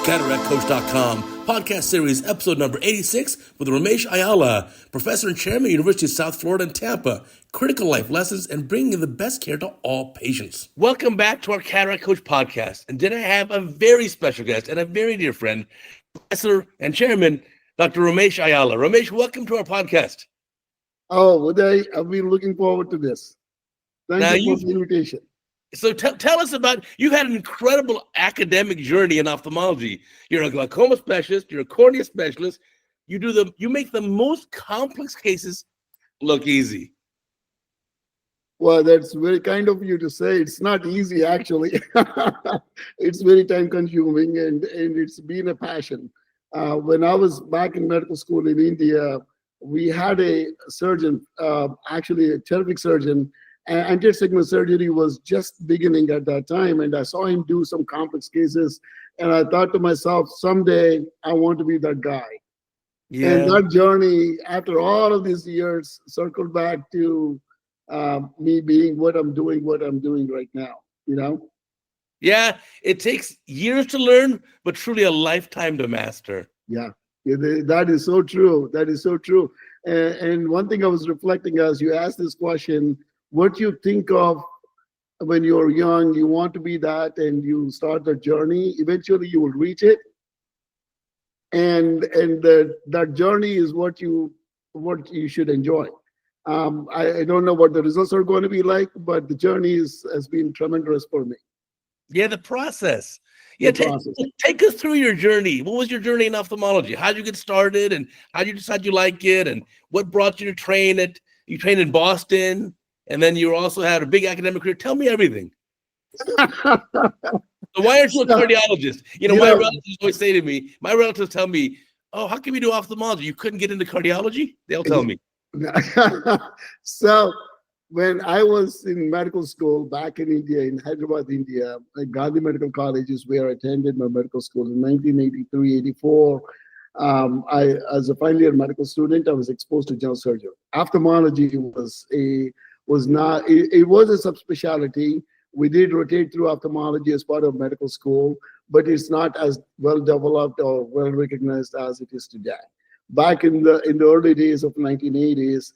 CataractCoach.com, podcast series, episode number 86, with Ramesh Ayyala, professor and chairman, University of South Florida in Tampa. Critical life lessons and bringing the best care to all patients. Welcome back to our Cataract Coach podcast. And today I have a very special guest and a very dear friend, professor and chairman, Dr. Ramesh Ayyala. Ramesh, welcome to our podcast. Oh, Uday, I've been looking forward to this. Thank you for the invitation. So tell us about, you've had an incredible academic journey in ophthalmology. You're a glaucoma specialist, you're a cornea specialist. You make the most complex cases look easy. Well, that's very kind of you to say. It's not easy, actually. It's very time consuming and it's been a passion. When I was back in medical school in India, we had a surgeon, actually a terrific surgeon. Anterior segment surgery was just beginning at that time, and I saw him do some complex cases, and I thought to myself, someday I want to be that guy. Yeah. And that journey, after all of these years, circled back to me being what I'm doing right now, you know? Yeah, it takes years to learn, but truly a lifetime to master. Yeah, that is so true. That is so true. And one thing I was reflecting as you asked this question, what you think of when you're young, you want to be that, and you start the journey, eventually you will reach it. And that journey is what you should enjoy. I don't know what the results are going to be like, but the journey has been tremendous for me. Yeah, the process. Yeah, take us through your journey. What was your journey in ophthalmology? How did you get started, and how did you decide you like it, and what brought you to train it? You trained in Boston, and then you also had a big academic career. Tell me everything. So why aren't you a cardiologist? My relatives always say to me, my relatives tell me, oh, how come you do ophthalmology? You couldn't get into cardiology? They'll tell me. So when I was in medical school back in India, in Hyderabad, India, Gandhi Medical College is where I attended my medical school in 1983, 84. As a final year medical student, I was exposed to general surgery. Ophthalmology was a subspecialty. We did rotate through ophthalmology as part of medical school, but it's not as well developed or well recognized as it is today. Back in the early days of 1980s,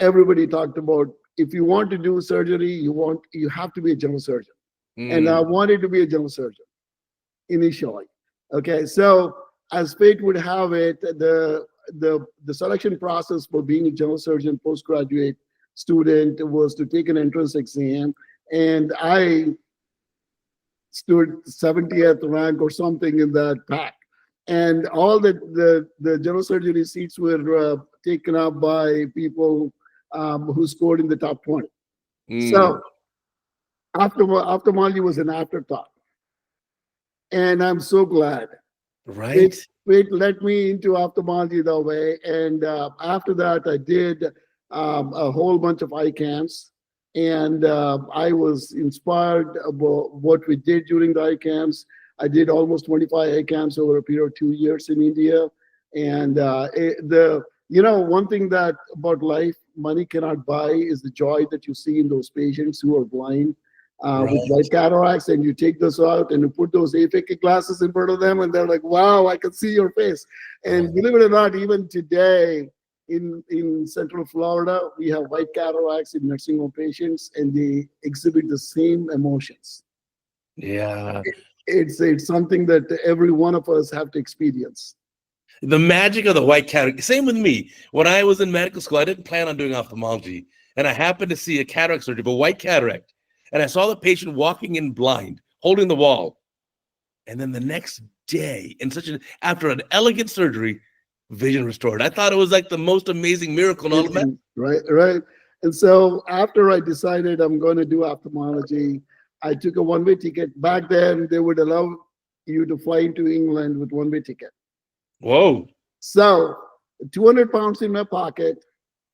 everybody talked about, if you want to do surgery, you have to be a general surgeon. And I wanted to be a general surgeon initially. Okay, so as fate would have it, the selection process for being a general surgeon postgraduate student was to take an entrance exam, and I stood 70th rank or something in that pack. And all the general surgery seats were taken up by people who scored in the top 20. So ophthalmology was an afterthought. And I'm so glad. Right. It led me into ophthalmology that way. And after that, I did a whole bunch of eye camps. And I was inspired about what we did during the eye camps. I did almost 25 eye camps over a period of 2 years in India. And one thing that about life money cannot buy is the joy that you see in those patients who are blind with white cataracts, and you take those out and you put those aphakic glasses in front of them, and they're like, wow, I can see your face. And believe it or not, even today in Central Florida, we have white cataracts in nursing home patients, and they exhibit the same emotions. Yeah. It's something that every one of us have to experience. The magic of the white cataract. Same with me. When I was in medical school, I didn't plan on doing ophthalmology, and I happened to see a cataract surgery, but white cataract, and I saw the patient walking in blind, holding the wall, and then the next day, after an elegant surgery, vision restored. I thought it was like the most amazing miracle in all of medicine. Right. And so after I decided I'm going to do ophthalmology, I took a one-way ticket. Back then, they would allow you to fly into England with one-way ticket. Whoa. So 200 pounds in my pocket,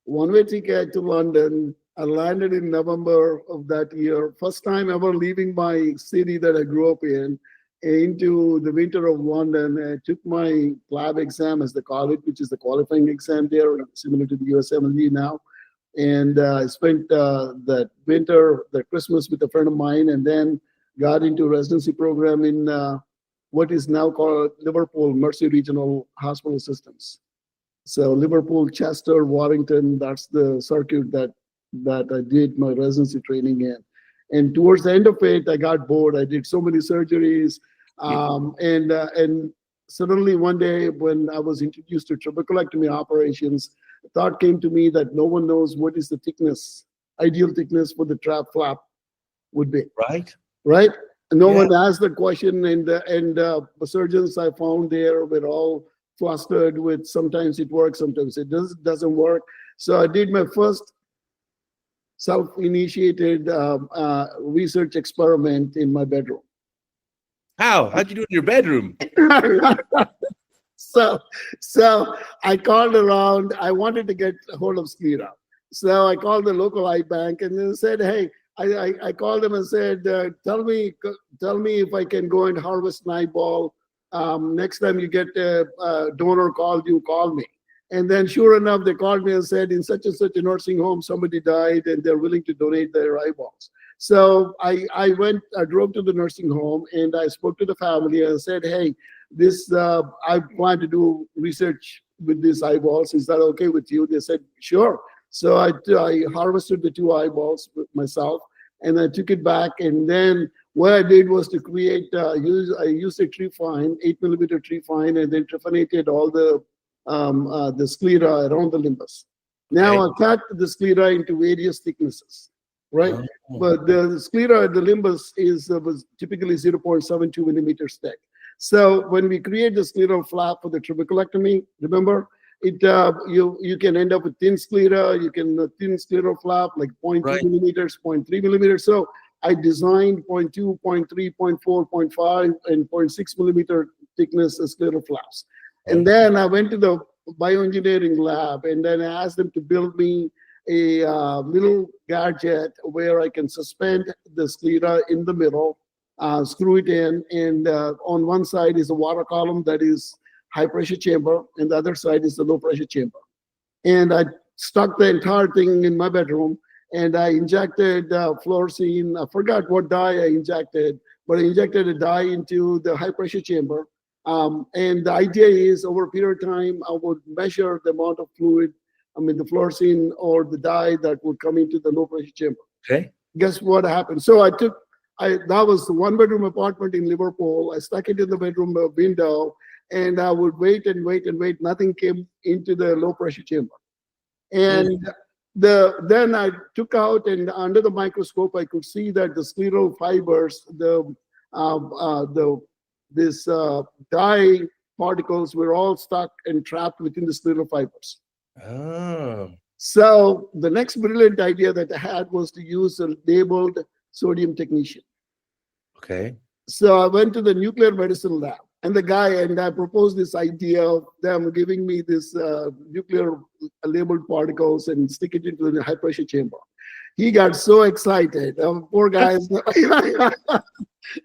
one-way ticket to London. I landed in November of that year. First time ever leaving my city that I grew up in into the winter of London. I took my lab exam, as they call it, which is the qualifying exam there, similar to the USMLE now. And I spent that winter, that Christmas with a friend of mine, and then got into residency program in what is now called Liverpool Mercy Regional Hospital Systems. So Liverpool, Chester, Warrington, that's the circuit that I did my residency training in. And towards the end of it, I got bored. I did so many surgeries. And suddenly one day when I was introduced to trabeculectomy operations, a thought came to me that no one knows what is the thickness, ideal thickness for the trap flap would be. Right? No one asked the question, and the surgeons I found there were all flustered with sometimes it works, sometimes it doesn't work. So I did my first self-initiated research experiment in my bedroom. How'd you do it in your bedroom? So I called around. I wanted to get a hold of sclera. So I called the local eye bank and they said, hey, I called them and said, tell me if I can go and harvest an eyeball. Next time you get a donor call, you call me. And then sure enough, they called me and said, in such and such a nursing home, somebody died and they're willing to donate their eyeballs. So I drove to the nursing home and I spoke to the family and said, hey, I plan to do research with these eyeballs. Is that okay with you? They said, sure. So I harvested the 2 eyeballs with myself and I took it back. And then what I did was to create, I used a tree fine, 8mm tree fine, and then trephinated all the sclera around the limbus. Now I cut the sclera into various thicknesses, right? But the sclera at the limbus was typically 0.72 millimeters thick. So when we create the scleral flap for the trabeculectomy, remember, you can end up with thin sclera, you can thin scleral flap like 0.2 millimeters, 0.3 millimeters. So I designed 0.2, 0.3, 0.4, 0.5, and 0.6 millimeter thickness scleral flaps. And then I went to the bioengineering lab and then I asked them to build me a little gadget where I can suspend the sclera in the middle, screw it in, and on one side is a water column that is high pressure chamber, and the other side is the low pressure chamber. And I stuck the entire thing in my bedroom, and I injected fluorescein. I forgot what dye I injected, but I injected a dye into the high pressure chamber. And the idea is over a period of time, I would measure the amount of fluid, the fluorescein or the dye that would come into the low pressure chamber. Okay. Guess what happened? So that was the 1-bedroom apartment in Liverpool. I stuck it in the bedroom window and I would wait and wait and wait. Nothing came into the low pressure chamber. And then I took out and under the microscope, I could see that the scleral fibers, these dye particles were all stuck and trapped within the scleral fibers. So the next brilliant idea that I had was to use a labeled sodium technetium. Okay. So I went to the nuclear medicine lab and I proposed this idea of them giving me this nuclear labeled particles and stick it into the high pressure chamber. He got so excited. Poor guy's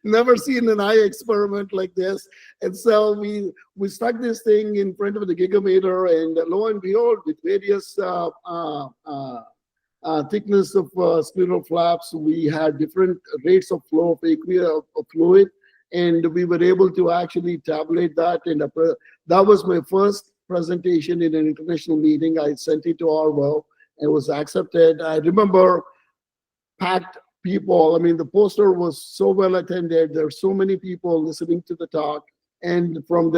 never seen an eye experiment like this. And so we stuck this thing in front of the gigameter, and lo and behold, with various thickness of scleral flaps, we had different rates of flow of aqueous fluid, and we were able to actually tabulate that. And that was my first presentation in an international meeting. I sent it to Orwell. It was accepted. I remember packed people. The poster was so well attended. There were so many people listening to the talk. And from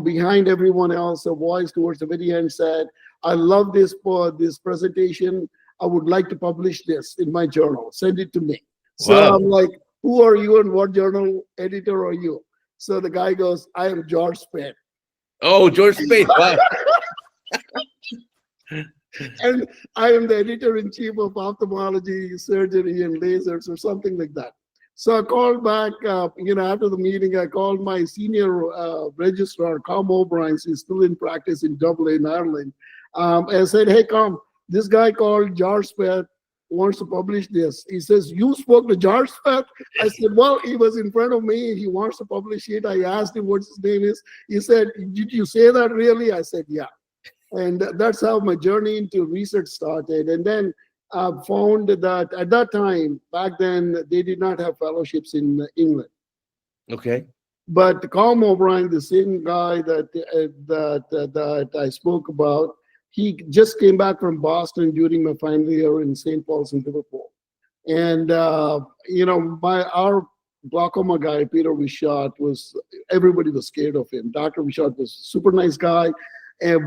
behind everyone else, a voice towards the very end said, I love this presentation. I would like to publish this in my journal. Send it to me. So wow. I'm like, who are you and what journal editor are you? So the guy goes, I am George Speight. Oh, George Speight. Wow. And I am the editor-in-chief of ophthalmology, surgery, and lasers, or something like that. So I called back, after the meeting, I called my senior registrar, Com O'Brien. He's still in practice in Dublin, Ireland. And I said, hey, Com, this guy called George Speight wants to publish this. He says, you spoke to George Speight? I said, well, he was in front of me. He wants to publish it. I asked him what his name is. He said, did you say that really? I said, yeah. And that's how my journey into research started. And then I found that at that time, back then, they did not have fellowships in England. Okay. But Colm O'Brien, the same guy that I spoke about, he just came back from Boston during my final year in St. Paul's in Liverpool. And our glaucoma guy, Peter Wishart, everybody was scared of him. Dr. Wishart was a super nice guy,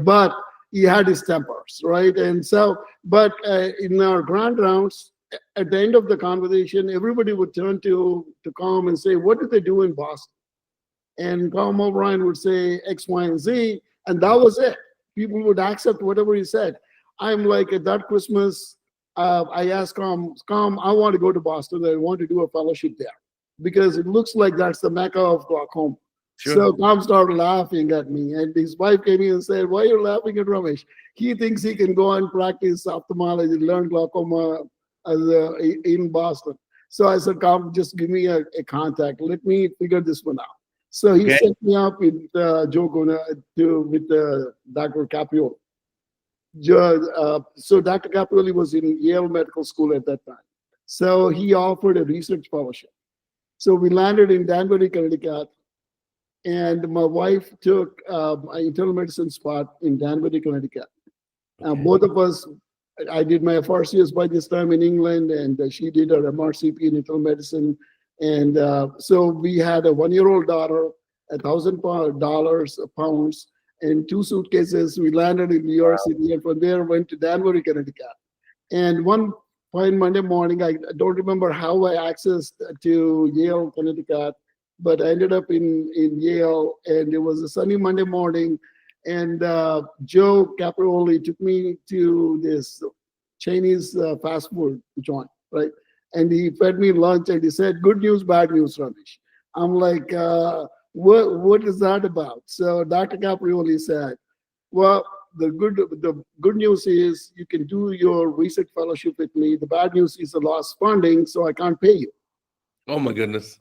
but he had his tempers, right? And so, but in our grand rounds, at the end of the conversation, everybody would turn to Colm and say, "What did they do in Boston?" And Colm O'Brien would say X, Y, and Z, and that was it. People would accept whatever he said. I'm like, at that Christmas, I asked Colm, I want to go to Boston. I want to do a fellowship there because it looks like that's the mecca of glaucoma. Sure. So Colm started laughing at me, and his wife came in and said, "Why are you laughing at Ramesh? He thinks he can go and practice ophthalmology, learn glaucoma in Boston." So I said, "Colm, just give me a contact. Let me figure this one out." So he set me up with Joe Gona with Dr. Caprioli. So Dr. Caprioli was in Yale Medical School at that time. So he offered a research fellowship. So we landed in Danbury, Connecticut, and my wife took an internal medicine spot in Danbury, Connecticut. Both of us, I did my FRCS by this time in England, and she did her MRCP in internal medicine. And so we had a 1-year-old daughter, £1,000 and 2 suitcases. We landed in New York City, and from there went to Danbury, Connecticut. And one fine Monday morning, I don't remember how I accessed to Yale, Connecticut, but I ended up in Yale, and it was a sunny Monday morning. And Joe Caprioli took me to this Chinese fast food joint, right? And he fed me lunch, and he said, "Good news, bad news, Ramesh." I'm like, what is that about? So Dr. Caprioli said, "Well, the good news is you can do your research fellowship with me. The bad news is the lost funding, so I can't pay you." Oh my goodness.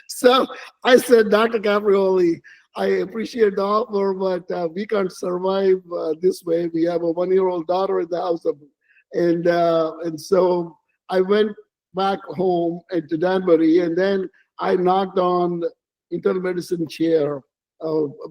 So I said, "Dr. Caprioli, I appreciate the offer, but we can't survive this way. We have a 1-year-old daughter in the house." And so I went back home to Danbury, and then I knocked on internal medicine chair.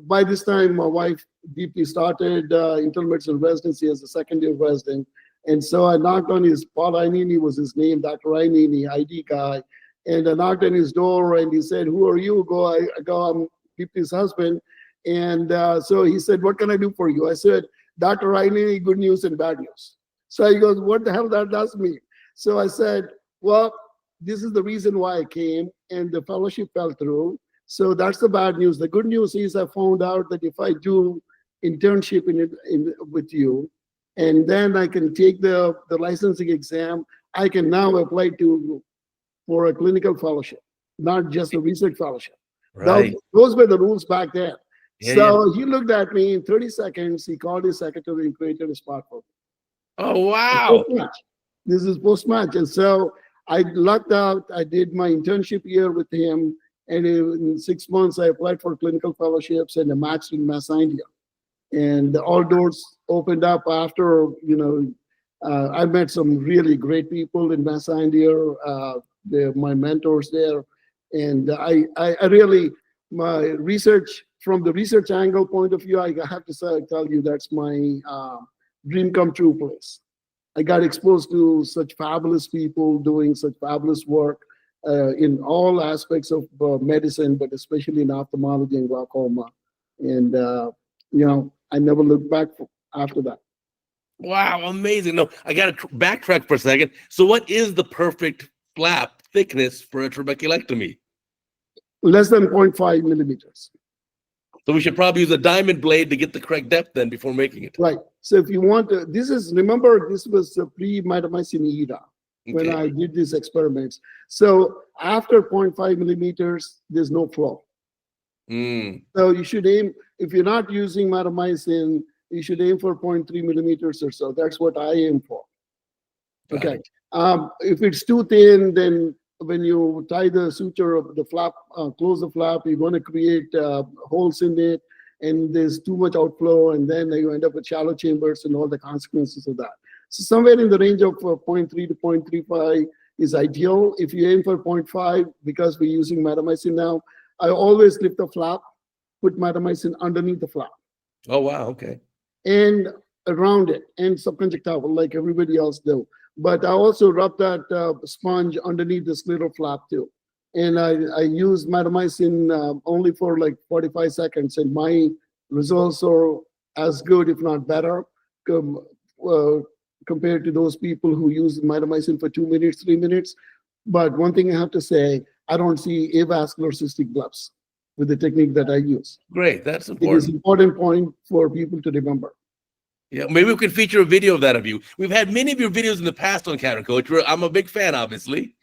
By this time, my wife deeply started internal medicine residency as a second-year resident. And so I knocked on Paul Ainini was his name, Dr. Ainini, ID guy. And I knocked on his door, and he said, "Who are you?" I go, "I'm Deepti's husband." And so he said, "What can I do for you?" I said, "Dr. Ainini, good news and bad news." So he goes, "What the hell that does mean?" So I said, "Well, this is the reason why I came, and the fellowship fell through. So that's the bad news. The good news is I found out that if I do internship with you, and then I can take the licensing exam, I can now apply for a clinical fellowship, not just a research fellowship." Right. Those were the rules back then. Yeah, so he looked at me in 30 seconds. He called his secretary and created a spot for me. Oh, wow. This is post-match. And so I lucked out. I did my internship year with him. And in 6 months, I applied for clinical fellowships and I matched in Mass India. And all doors opened up after, I met some really great people in Mass India. They're my mentors there. And I really, my research, from the research angle point of view, I have to tell you that's my dream come true place. I got exposed to such fabulous people doing such fabulous work in all aspects of medicine, but especially in ophthalmology and glaucoma. And, I never looked back after that. Wow, amazing. No, I got to backtrack for a second. So what is the perfect flap thickness for a trabeculectomy? Less than 0.5 millimeters. So we should probably use a diamond blade to get the correct depth then before making it. Right. So if you want to, remember, this was pre-mitomycin era when I did these experiments. So after 0.5 millimeters, there's no flow. So you should aim, if you're not using mitomycin, you should aim for 0.3 millimeters or so. That's what I aim for. Okay. If it's too thin, then when you tie the suture of the flap, close the flap, you're going to create holes in it, and there's too much outflow, and then you end up with shallow chambers and all the consequences of that. So somewhere in the range of 0.3 to 0.35 is ideal. If you aim for 0.5, because we're using mitomycin now, I always lift the flap, put mitomycin underneath the flap. Oh, wow. Okay. And around it, and subconjunctival, like everybody else do. But I also rub that sponge underneath this little flap too. And I use mitomycin only for like 45 seconds, and my results are as good, if not better, com- uh, compared to those people who use mitomycin for 2 minutes, 3 minutes. But one thing I have to say, I don't see avascular cystic blebs with the technique that I use. Great. That's It is important. important point for people to remember. Yeah, maybe we could feature a video of that of you. We've had many of your videos in the past on CataractCoach. I'm a big fan, obviously.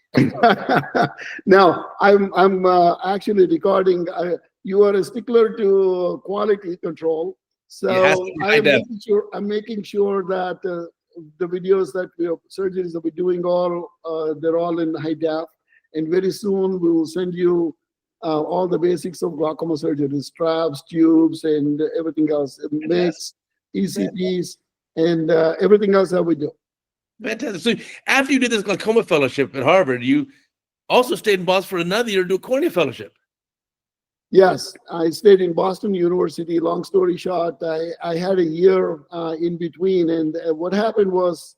Now, I'm actually recording. You are a stickler to quality control, It has so to be high def. I'm making sure that the videos that we have, surgeries that we're doing, they're all in high def, and very soon we will send you all the basics of glaucoma surgery: straps, tubes, and everything else, mix, ECPs, and everything else that we do. Fantastic. So after you did this glaucoma fellowship at Harvard, you also stayed in Boston for another year to do a cornea fellowship. Yes, I stayed in Boston University. Long story short, I had a year in between. And what happened was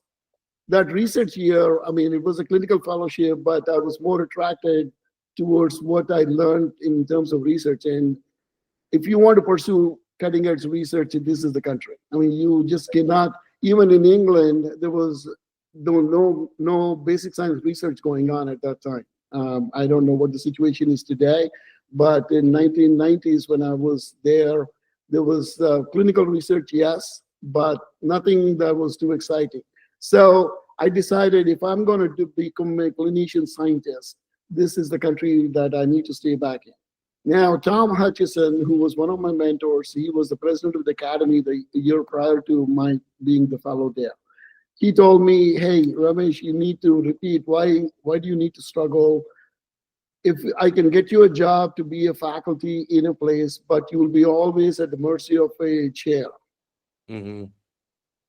that research year, I mean, it was a clinical fellowship, but I was more attracted towards what I learned in terms of research. And if you want to pursue cutting edge research, this is the country. I mean, you just cannot, even in England, there was no basic science research going on at that time. I don't know what the situation is today, but in 1990s when I was there was clinical research, yes, but nothing that was too exciting. So I decided if I'm going to become a clinician scientist, this is the country that I need to stay back in. Now, Tom Hutchison, who was one of my mentors, he was the president of the academy the year prior to my being the fellow there. He told me, hey, Ramesh, you need to repeat. Why do you need to struggle? If I can get you a job to be a faculty in a place, but you will be always at the mercy of a chair. Mm-hmm.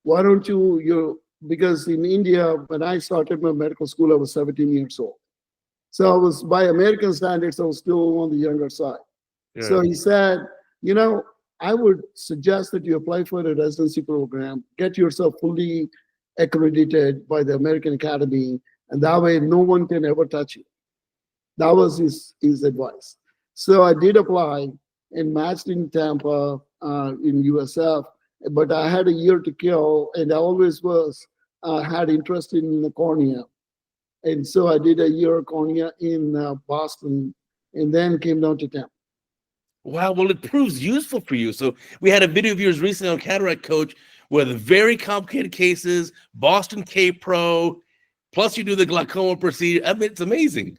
Why don't because in India, when I started my medical school, I was 17 years old. So I was, by American standards, I was still on the younger side. Yeah. So he said, I would suggest that you apply for a residency program, get yourself fully accredited by the American Academy, and that way no one can ever touch you. That was his advice. So I did apply and matched in Tampa in USF, but I had a year to kill, and I always had interest in the cornea. And so I did a year of cornea in Boston, and then came down to Tampa. Wow, well, it proves useful for you. So we had a video of yours recently on CataractCoach with very complicated cases, Boston K-Pro, plus you do the glaucoma procedure. I mean, it's amazing.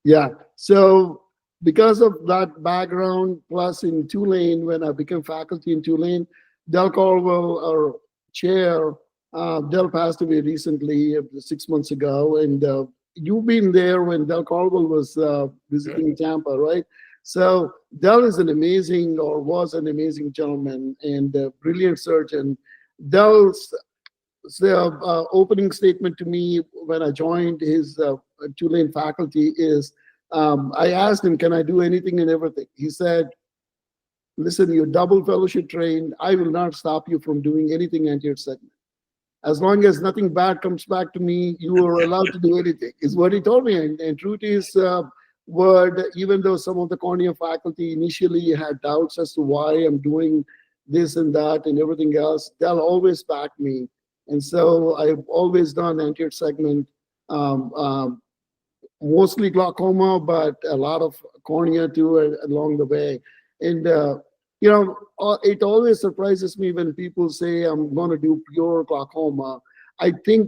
Yeah. So because of that background, plus in Tulane, when I became faculty in Tulane, Del Caldwell, our chair, Del passed away recently, 6 months ago. And you've been there when Del Caldwell was visiting Tampa, right? So Del is was an amazing gentleman and a brilliant surgeon. Del's opening statement to me when I joined his Tulane faculty is, I asked him, can I do anything and everything? He said, listen, you're double fellowship trained. I will not stop you from doing anything anterior segment. As long as nothing bad comes back to me, you are allowed to do anything, is what he told me. And true to his word, even though some of the cornea faculty initially had doubts as to why I'm doing this and that and everything else, they'll always back me. And so I've always done anterior segment, mostly glaucoma, but a lot of cornea too along the way. And it always surprises me when people say I'm going to do pure glaucoma. I think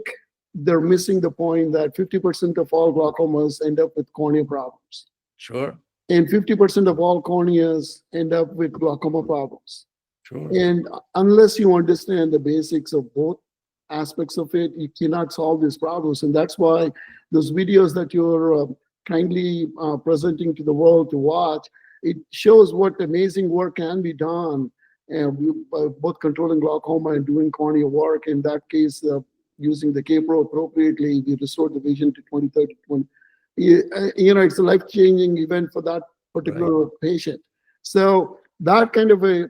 they're missing the point that 50% of all glaucomas end up with cornea problems. Sure. And 50% of all corneas end up with glaucoma problems. Sure. And unless you understand the basics of both aspects of it, you cannot solve these problems. And that's why those videos that you're kindly presenting to the world to watch, it shows what amazing work can be done, both controlling glaucoma and doing cornea work. In that case, using the K-Pro appropriately, we restored the vision to 2030. It's a life-changing event for that particular patient. So that kind of a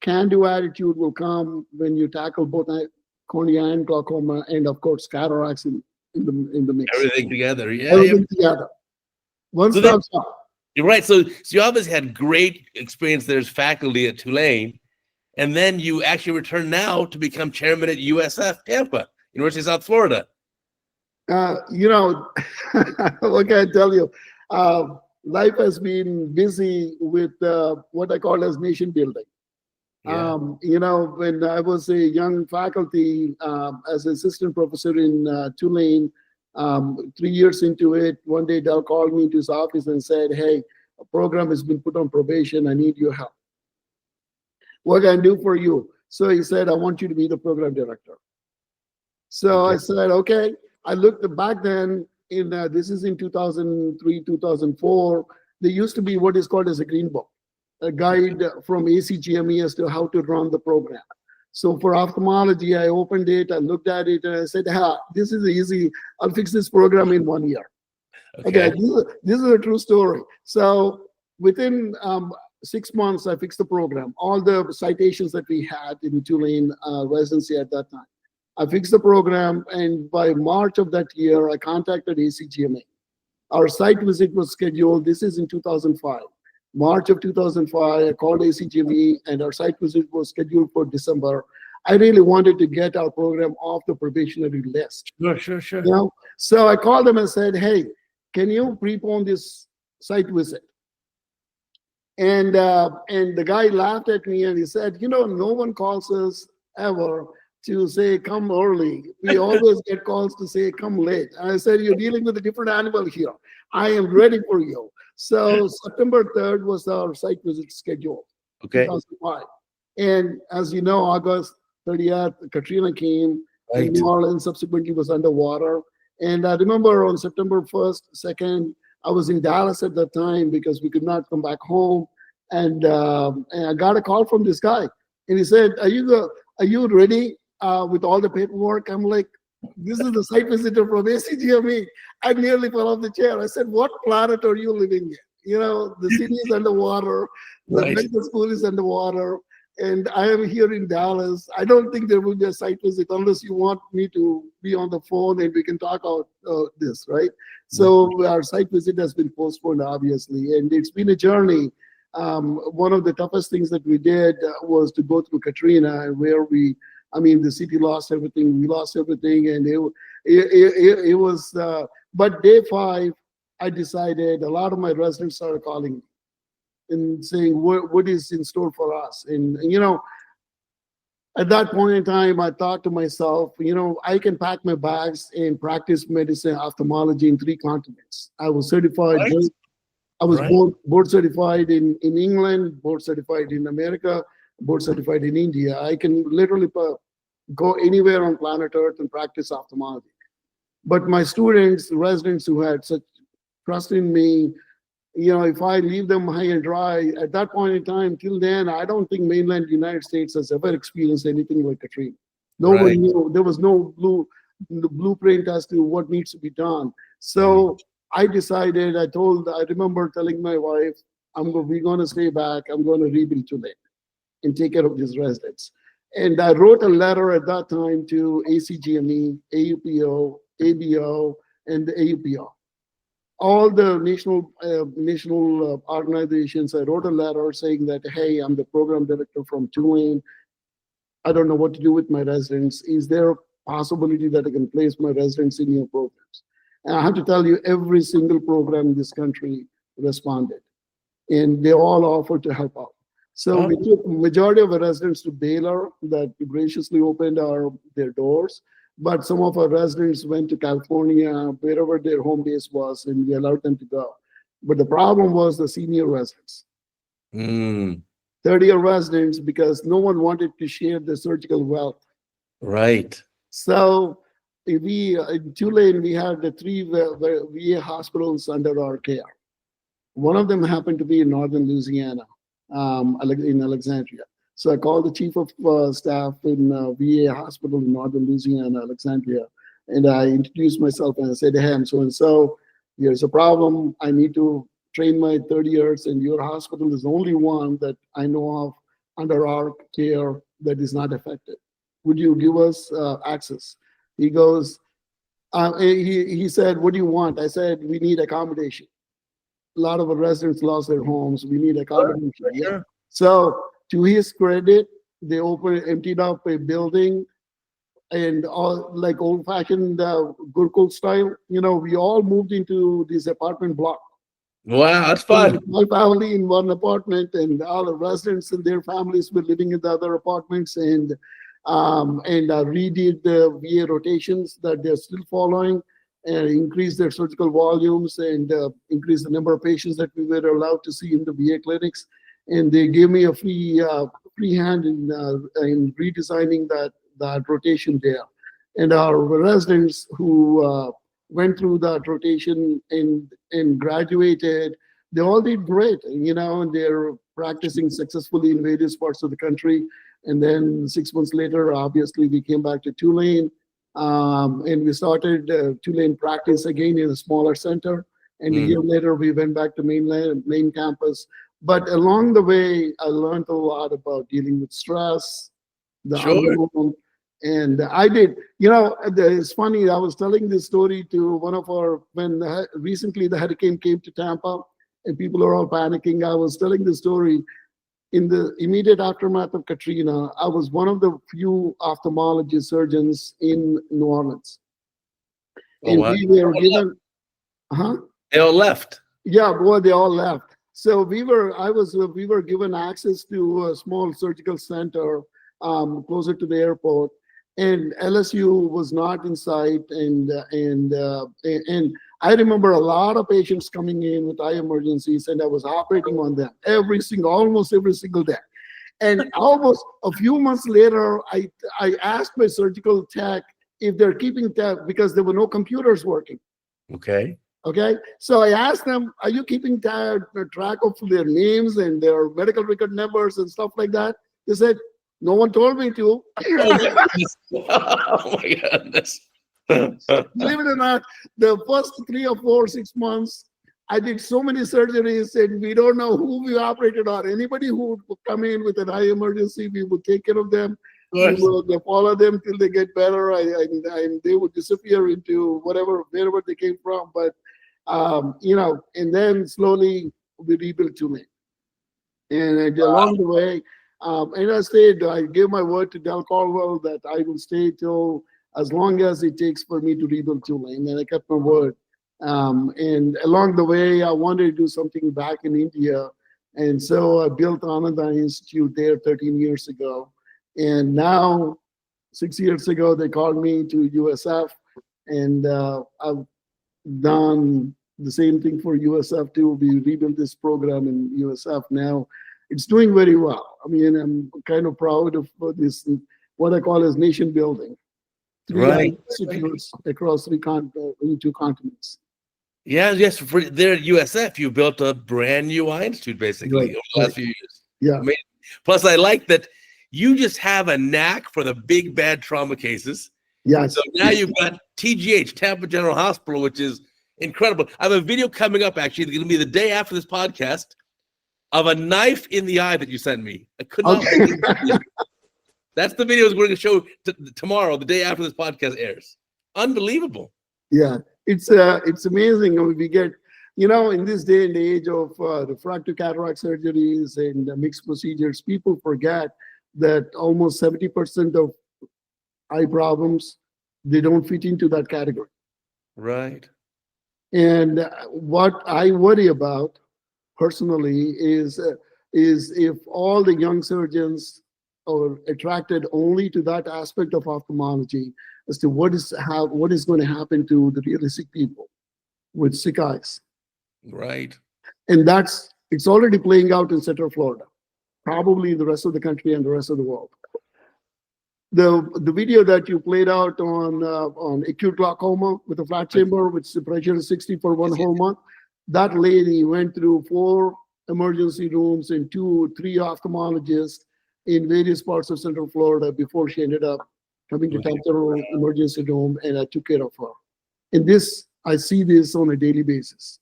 can-do attitude will come when you tackle both cornea and glaucoma, and of course cataracts in the mix. Everything together, Everything together. One-stop shop. You're right. So you obviously had great experience there as faculty at Tulane, and then you actually returned now to become chairman at USF Tampa, University of South Florida. What can I tell you? Life has been busy with what I call as nation building. Yeah. When I was a young faculty as assistant professor in Tulane, 3 years into it, one day Del called me to his office and said, "Hey, a program has been put on probation. I need your help. What can I do for you?" So he said, "I want you to be the program director." So I said, "Okay." I looked back then, this is in 2003, 2004, there used to be what is called as a green book, a guide from ACGME as to how to run the program. So for ophthalmology, I opened it, I looked at it, and I said, this is easy. I'll fix this program in 1 year. Okay, this is a true story. So within 6 months, I fixed the program. All the citations that we had in Tulane residency at that time. I fixed the program, and by March of that year, I contacted ACGMA. Our site visit was scheduled. This is in 2005. March of 2005, I called ACGME, and our site visit was scheduled for December. I really wanted to get our program off the probationary list. Sure. So I called them and said, "Hey, can you prepone this site visit?" And the guy laughed at me and he said, "No one calls us ever to say come early. We always get calls to say come late." And I said, "You're dealing with a different animal here. I am ready for you." So September 3rd was our site visit schedule. Okay. 2005. And as you know, August 30th, Katrina came. Right. New Orleans subsequently was underwater. And I remember on September 1st, 2nd, I was in Dallas at that time because we could not come back home. And I got a call from this guy. And he said, Are you ready with all the paperwork? I'm like, "This is the site visitor from ACGME. I nearly fell off the chair. I said, "What planet are you living in? The city is underwater. The medical school is underwater. And I am here in Dallas. I don't think there will be a site visit unless you want me to be on the phone and we can talk out this, right?" So our site visit has been postponed, obviously. And it's been a journey. One of the toughest things that we did was to go through Katrina, where the city lost everything. We lost everything, and it was. But day 5, I decided. A lot of my residents started calling me and saying, "What is in store for us?" And at that point in time, I thought to myself, I can pack my bags and practice medicine, ophthalmology in 3 continents. I was certified. Right. I was board certified in England, board certified in America, board certified in India. I can literally go anywhere on planet Earth and practice ophthalmology. But my students, residents who had such trust in me, if I leave them high and dry, at that point in time, till then, I don't think mainland United States has ever experienced anything like Katrina. No one knew. There was no blueprint as to what needs to be done. So I decided, I remember telling my wife, we're going to stay back. I'm going to rebuild Tulane and take care of these residents. And I wrote a letter at that time to ACGME, AUPO, ABO, and the AUPO. All the national organizations, I wrote a letter saying that, "Hey, I'm the program director from Tulane. I don't know what to do with my residents. Is there a possibility that I can place my residents in your programs?" And I have to tell you, every single program in this country responded. And they all offered to help out. So we took majority of our residents to Baylor that graciously opened their doors. But some of our residents went to California, wherever their home base was, and we allowed them to go. But the problem was the senior residents. 30-year residents, because no one wanted to share the surgical wealth. Right. So in Tulane, we had the 3 VA hospitals under our care. One of them happened to be in northern Louisiana, in Alexandria. So I called the chief of staff in VA hospital in northern Louisiana, Alexandria, and I introduced myself and I said, hey, I'm so and so. Here's a problem. I need to train my 30 years, and your hospital is the only one that I know of under our care that is not affected. Would you give us access? He goes, he said, what do you want? I said, we need accommodation. A lot of our residents lost their homes. We need accommodation. Yeah. So to his credit, they emptied up a building and all like old-fashioned Gurukul style. We all moved into this apartment block. Wow, that's fun. My family in one apartment, and all the residents and their families were living in the other apartments. And redid the VA rotations that they're still following, and increased their surgical volumes, and increased the number of patients that we were allowed to see in the VA clinics. And they gave me a free hand in redesigning that rotation there. And our residents who went through that rotation and graduated, they all did great, and they're practicing successfully in various parts of the country. And then 6 months later, obviously, we came back to Tulane, and we started Tulane practice again in a smaller center. And a year later, we went back to main campus. But along the way, I learned a lot about dealing with stress, the unknown. And I did, it's funny, I was telling this story to one of when recently the hurricane came to Tampa and people are all panicking. I was telling the story in the immediate aftermath of Katrina. I was one of the few ophthalmology surgeons in New Orleans. And we were given, They all left. Yeah, boy, they all left. So we were given access to a small surgical center closer to the airport. And LSU was not in sight, and I remember a lot of patients coming in with eye emergencies, and I was operating on them almost every single day. And almost a few months later, I asked my surgical tech if they're keeping tab, because there were no computers working. Okay. So I asked them, are you keeping track of their names and their medical record numbers and stuff like that? They said, no one told me to. Oh my goodness. Believe it or not, the first 3 or 4, 6 months, I did so many surgeries, and we don't know who we operated on. Anybody who would come in with an eye emergency, we would take care of them. We would follow them till they get better, and they would disappear into wherever they came from. But and then slowly we rebuilt Tulane. And along the way, and I gave my word to Del Caldwell that I will stay till as long as it takes for me to rebuild Tulane, and I kept my word. And along the way, I wanted to do something back in India, and so I built Anand Institute there 13 years ago. And now, 6 years ago, they called me to USF, and I've done the same thing for USF too. We rebuilt this program in USF now. It's doing very well. I mean, I'm kind of proud of this, what I call as nation building. Three institutes across 2 continents. Yes. There at USF, you built a brand new eye institute, basically, over the last few years. Yeah. Plus, I like that you just have a knack for the big, bad trauma cases. Yes. So now you've got TGH, Tampa General Hospital, which is incredible. I have a video coming up, actually. It's going to be the day after this podcast, of a knife in the eye that you sent me. I could not believe it. That's the video we're going to show tomorrow, the day after this podcast airs. Unbelievable. Yeah, it's amazing. We get, in this day and age of refractive cataract surgeries and mixed procedures, people forget that almost 70% of eye problems, they don't fit into that category. Right. And what I worry about personally is if all the young surgeons are attracted only to that aspect of ophthalmology as to what is going to happen to the really sick people with sick eyes. Right. And it's already playing out in Central Florida, probably in the rest of the country and the rest of the world. The video that you played out on acute glaucoma with a flat chamber, which the pressure is 60 for 1 whole month, that lady went through 4 emergency rooms and 3 ophthalmologists, in various parts of Central Florida before she ended up coming to Right. Tampa Emergency Room, and I took care of her. And this, I see this on a daily basis.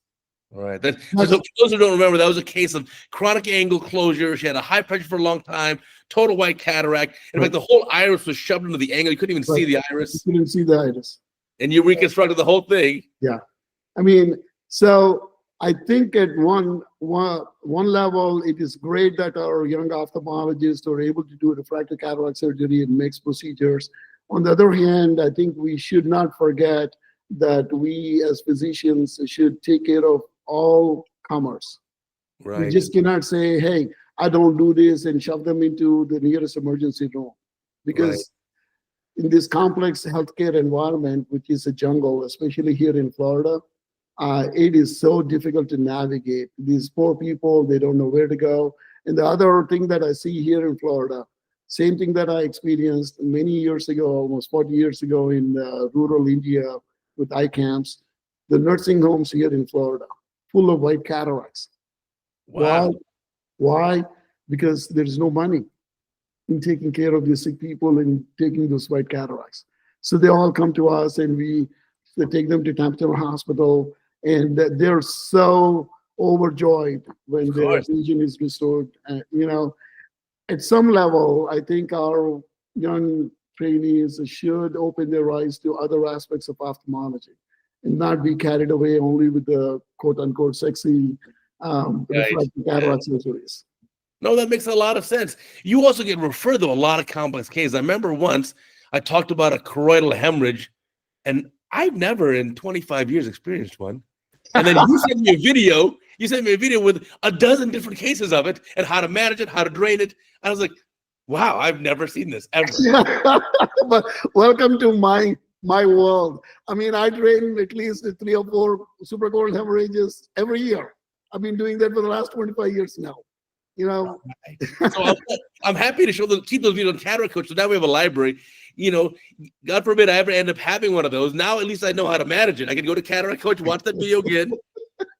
Right. So for those who don't remember, that was a case of chronic angle closure. She had a high pressure for a long time, total white cataract. In fact, the whole iris was shoved into the angle. You couldn't even see the iris. You couldn't see the iris. And you reconstructed the whole thing. Yeah. I mean, so I think at one level, it is great that our young ophthalmologists are able to do refractive cataract surgery and mixed procedures. On the other hand, I think we should not forget that we as physicians should take care of all comers. Right. We just cannot say, hey, I don't do this and shove them into the nearest emergency room. Because in this complex healthcare environment, which is a jungle, especially here in Florida, it is so difficult to navigate. These poor people, they don't know where to go. And the other thing that I see here in Florida, same thing that I experienced many years ago, almost 40 years ago in rural India with eye camps, the nursing homes here in Florida, full of white cataracts. Wow. Why? Because there's no money in taking care of these sick people and taking those white cataracts. So they all come to us and we take them to Tampa Hospital, and they're so overjoyed when their vision is restored. At some level, I think our young trainees should open their eyes to other aspects of ophthalmology and not be carried away only with the quote unquote sexy refractive cataract surgeries. No, that makes a lot of sense. You also get referred to a lot of complex cases. I remember once I talked about a choroidal hemorrhage, and I've never in 25 years experienced one. And then you sent me a video. You sent me a video with a dozen different cases of it and how to manage it, how to drain it. I was like, wow, I've never seen this ever. But welcome to my world. I mean, I drain at least 3 or 4 suprachoroidal hemorrhages every year. I've been doing that for the last 25 years now. So I'm happy to keep those videos on CataractCoach. So now we have a library. God forbid I ever end up having one of those. Now at least I know how to manage it. I can go to CataractCoach, watch that video again.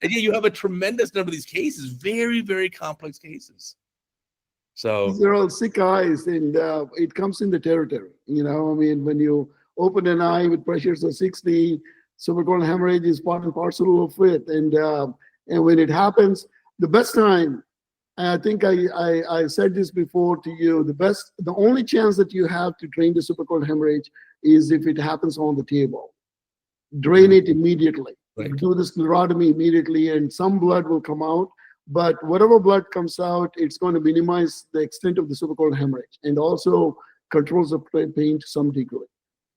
And you have a tremendous number of these cases, very, very complex cases. So these are all sick eyes, and it comes in the territory. When you open an eye with pressures of 60, suprachoroidal hemorrhage is part and parcel of it. And when it happens, the best time, I think I said this before to you, the only chance that you have to drain the suprachoroidal hemorrhage is if it happens on the table. Drain it immediately. Right. Do the sclerotomy immediately, and some blood will come out. But whatever blood comes out, it's going to minimize the extent of the suprachoroidal hemorrhage and also controls the pain to some degree.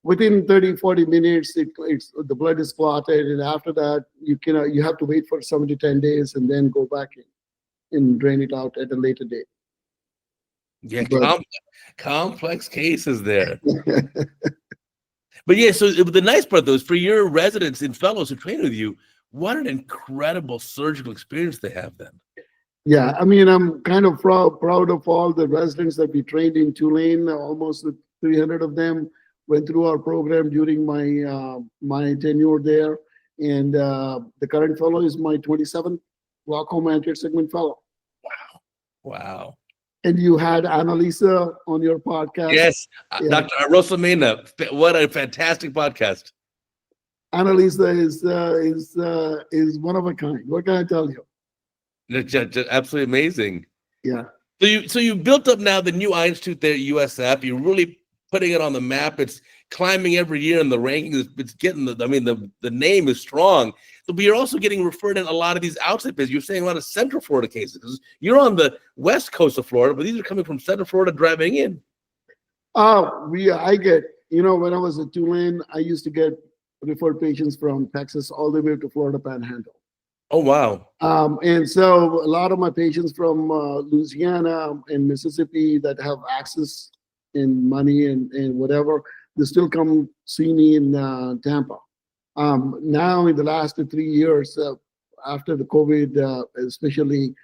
Within 30, 40 minutes, the blood is clotted, and after that, you have to wait for 7 to 10 days and then go back in and drain it out at a later date. Yeah, complex cases there. But yeah, so the nice part though is for your residents and fellows who train with you, what an incredible surgical experience they have then. Yeah, I mean, I'm kind of proud of all the residents that we trained in Tulane. Almost 300 of them went through our program during my tenure there. And the current fellow is my 27th glaucoma anterior segment fellow. Wow. And you had Annalisa on your podcast. Yes, yeah. Dr. Rosamena. What a fantastic podcast. Annalisa is one of a kind. What can I tell you? Just absolutely amazing. Yeah. So you built up now the new Eye Institute there at USF. You're really putting it on the map. It's climbing every year in the rankings. It's getting the name is strong. But you're also getting referred in a lot of these outside cases. You're saying a lot of Central Florida cases. You're on the west coast of Florida, but these are coming from Central Florida driving in. I get, when I was at Tulane, I used to get referred patients from Texas all the way to Florida Panhandle. Oh, wow. And so a lot of my patients from Louisiana and Mississippi that have access and money and whatever, they still come see me in Tampa. Now in the last 3 years, after the COVID, especially,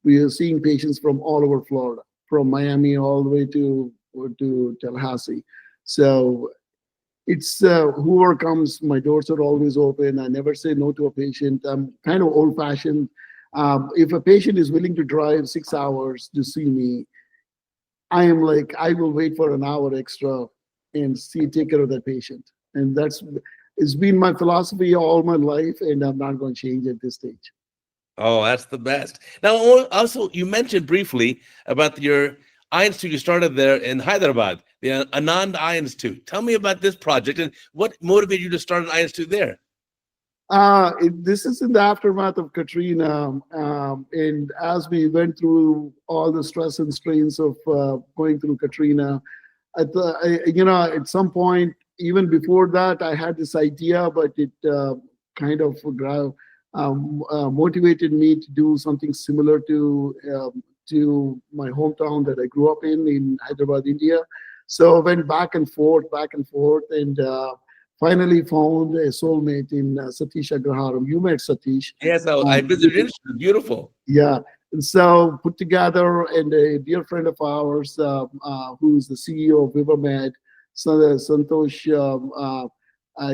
we are seeing patients from all over Florida, from Miami all the way to Tallahassee. So it's whoever comes, my doors are always open. I never say no to a patient. I'm kind of old-fashioned. If a patient is willing to drive 6 hours to see me, I am like, I will wait for an hour extra and take care of that patient. And it's been my philosophy all my life, and I'm not going to change at this stage. Oh, that's the best. Now, also, you mentioned briefly about your eye institute you started there in Hyderabad, the Anand Eye Institute. Tell me about this project and what motivated you to start an eye institute there. This is in the aftermath of Katrina, and as we went through all the stress and strains of going through Katrina, at some point, even before that, I had this idea, but it kind of motivated me to do something similar to my hometown that I grew up in Hyderabad, India. So I went back and forth, and finally found a soulmate in Satish Agraharam. You met Satish. Yes, I visited. It's beautiful. Yeah. And so put together, and a dear friend of ours, who's the CEO of Vivamed, Santosh,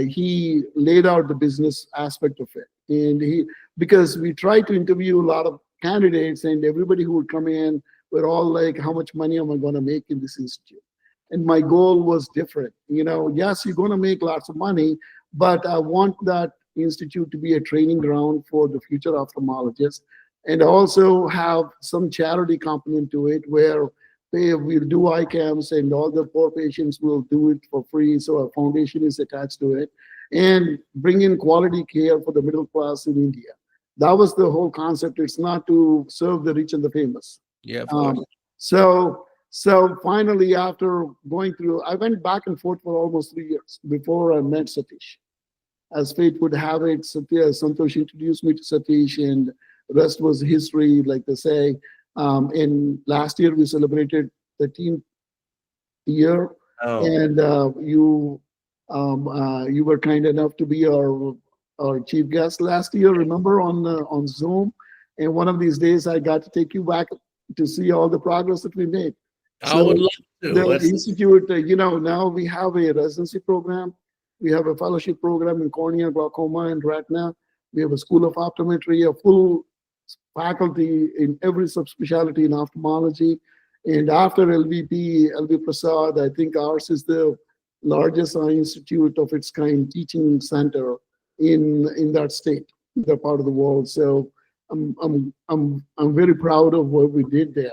he laid out the business aspect of it. And because we tried to interview a lot of candidates, and everybody who would come in were all like, how much money am I going to make in this institute? And my goal was different. Yes, you're going to make lots of money, but I want that institute to be a training ground for the future ophthalmologists, and also have some charity component to it where we'll do eye camps, and all the poor patients will do it for free. So a foundation is attached to it, and bring in quality care for the middle class in India. That was the whole concept. It's not to serve the rich and the famous. Yeah, of course. So finally, after going through, I went back and forth for almost 3 years before I met Satish. As fate would have it, Santosh introduced me to Satish, and the rest was history, like they say. And last year we celebrated 13th year, and you were kind enough to be our chief guest last year. Remember, on Zoom, and one of these days I got to take you back to see all the progress that we made. I would love to. The institute, now we have a residency program. We have a fellowship program in cornea, glaucoma, and retina. We have a school of optometry, a full faculty in every subspecialty in ophthalmology. And after LV Prasad, I think ours is the largest eye institute of its kind teaching center in that state, that part of the world. So I'm very proud of what we did there.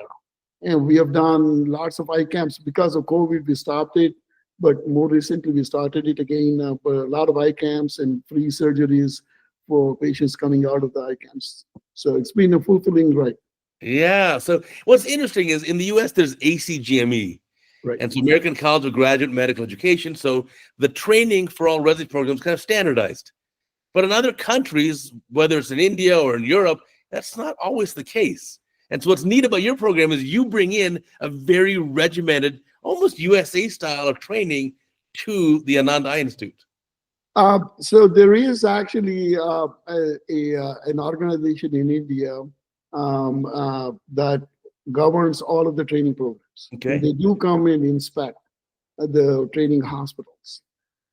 And we have done lots of eye camps. Because of COVID, we stopped it. But more recently, we started it again for a lot of eye camps and free surgeries for patients coming out of the eye camps. So it's been a fulfilling ride. Yeah. So what's interesting is in the US, there's ACGME. Right. And so American College of Graduate Medical Education. So the training for all residency programs kind of standardized. But in other countries, whether it's in India or in Europe, that's not always the case. And so what's neat about your program is you bring in a very regimented, almost USA style of training to the Anand Eye Institute. So there is actually an organization in India that governs all of the training programs. Okay. They do come and inspect the training hospitals.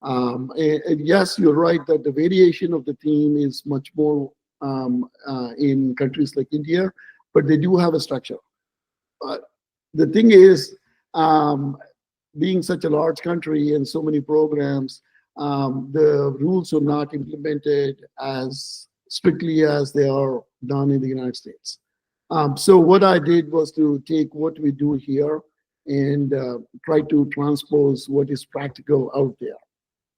And yes, you're right that the variation of the team is much more in countries like India, but they do have a structure. The thing is, being such a large country and so many programs, the rules are not implemented as strictly as they are done in the United States. So what I did was to take what we do here and try to transpose what is practical out there.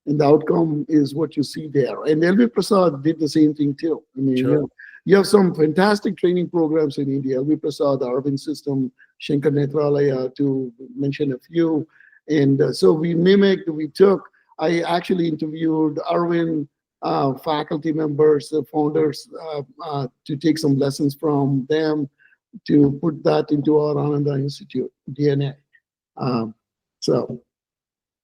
And the outcome is what you see there. And LV Prasad did the same thing too. I mean, Sure. You have some fantastic training programs in India. LV Prasad, the Arvind System, Shankar Netralaya, to mention a few. And so we mimicked, I actually interviewed Arvind faculty members, founders, to take some lessons from them to put that into our Ananda Institute DNA.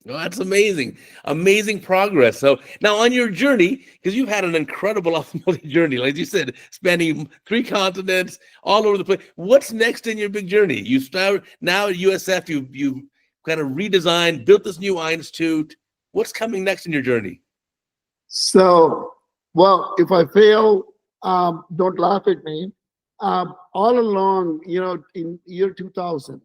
Oh, that's amazing. Amazing progress. So now on your journey, because you've had an incredible ophthalmology journey, like you said, spanning 3 continents, all over the place. What's next in your big journey? You start now at USF, you kind of redesigned, built this new eye institute. What's coming next in your journey? So, well, if I fail, don't laugh at me. All along, in year 2000,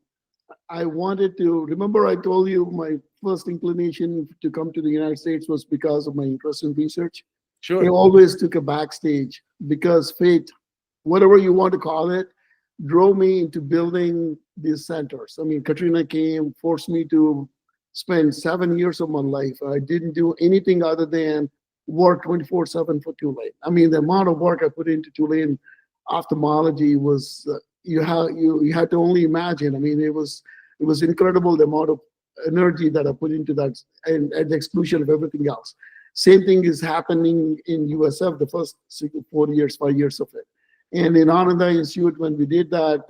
I wanted to remember I told you my first inclination to come to the United States was because of my interest in research. I Sure. always took a backstage because fate, whatever you want to call it, drove me into building these centers. I mean, Katrina came, forced me to spend 7 years of my life. I didn't do anything other than work 24/7 for Tulane. I mean, the amount of work I put into Tulane ophthalmology was you had to only imagine. I mean, it was incredible the amount of energy that I put into that, and at the exclusion of everything else. Same thing is happening in USF the first 4 years, 5 years of it. And in Anand Institute, when we did that,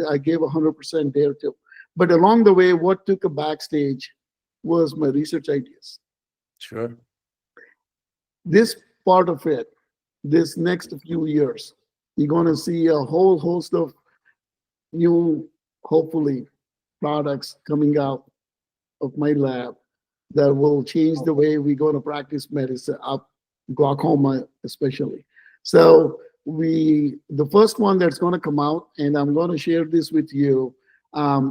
I gave 100% there too. But along the way, what took a backstage was my research ideas. Sure. This part of it, this next few years, you're going to see a whole host of new, hopefully, products coming out of my lab that will change the way we're going to practice medicine, glaucoma especially. So the first one that's going to come out, and I'm going to share this with you,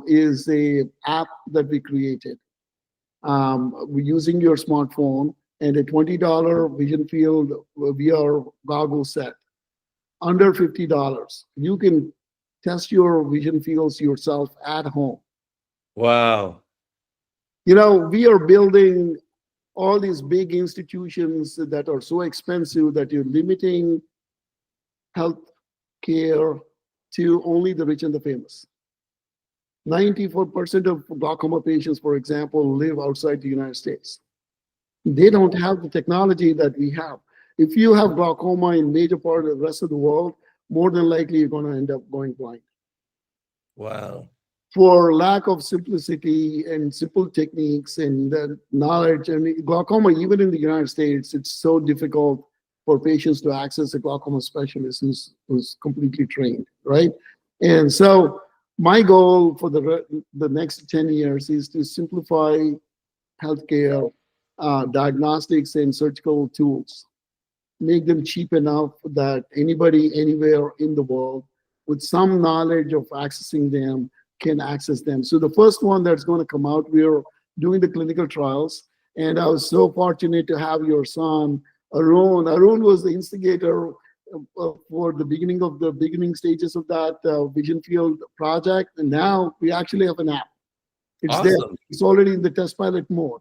is a app that we created. We're using your smartphone and a $20 vision field VR goggle set under $50. You can test your vision fields yourself at home. Wow. We are building all these big institutions that are so expensive that you're limiting health care to only the rich and the famous. 94% of glaucoma patients, for example, live outside the United States. They don't have the technology that we have. If you have glaucoma in major part of the rest of the world, more than likely you're going to end up going blind. Wow. For lack of simplicity and simple techniques and knowledge, and glaucoma, even in the United States, it's so difficult for patients to access a glaucoma specialist who's completely trained, right? And so my goal for the next 10 years is to simplify healthcare, diagnostics, and surgical tools, make them cheap enough that anybody anywhere in the world with some knowledge of accessing them can access them. So the first one that's going to come out, we're doing the clinical trials, and I was so fortunate to have your son, Arun. Arun was the instigator for the beginning stages of that vision field project, and now we actually have an app. It's Awesome. there. It's already in the test pilot mode,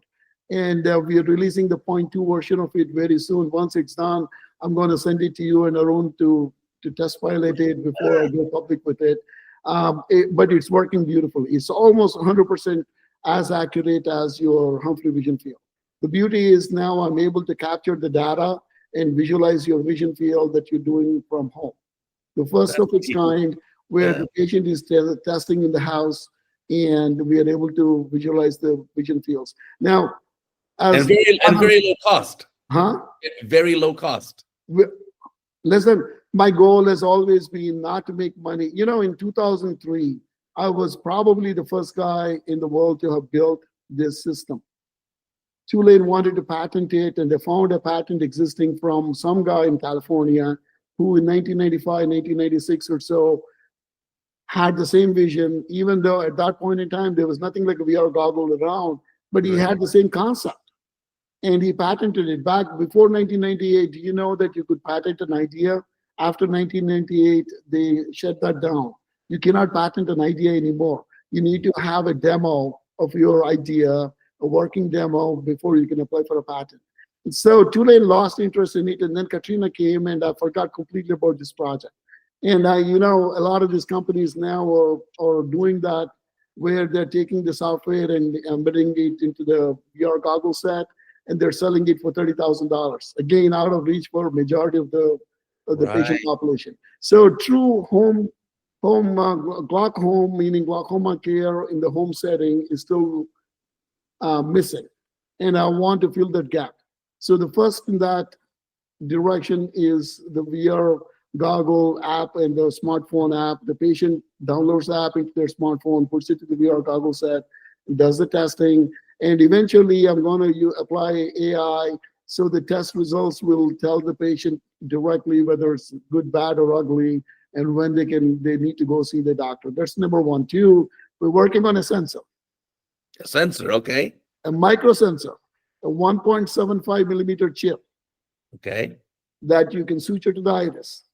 and we are releasing the 0.2 version of it very soon. Once it's done, I'm going to send it to you and Arun to test pilot it before I go public with it. But it's working beautifully. It's almost 100% as accurate as your Humphrey vision field. The beauty is now I'm able to capture the data and visualize your vision field that you're doing from home. The first of its kind, where the patient is testing in the house, and we are able to visualize the vision fields. Now, and very low cost. Huh? Very low cost. Listen, my goal has always been not to make money. In 2003, I was probably the first guy in the world to have built this system. Tulane wanted to patent it, and they found a patent existing from some guy in California who in 1995, 1996 or so had the same vision, even though at that point in time, there was nothing like a VR goggle around, but he had the same concept. And he patented it back before 1998. Do you know that you could patent an idea? After 1998, they shut that down. You cannot patent an idea anymore. You need to have a demo of your idea, a working demo, before you can apply for a patent. And so Tulane lost interest in it, and then Katrina came, and I forgot completely about this project. And a lot of these companies now are doing that, where they're taking the software and embedding it into the VR goggle set, and they're selling it for $30,000. Again, out of reach for majority of the patient population. So true home glaucoma, meaning glaucoma care in the home setting, is still missing, and I want to fill that gap. So the first in that direction is the VR goggle app and the smartphone app. The patient downloads the app into their smartphone, puts it to the VR goggle set, does the testing, and eventually I'm going to apply AI, so the test results will tell the patient directly whether it's good, bad, or ugly, and when they need to go see the doctor. That's number one. Two, we're working on a sensor. A sensor, okay. A micro sensor, a 1.75 millimeter chip. Okay. That you can suture to the iris.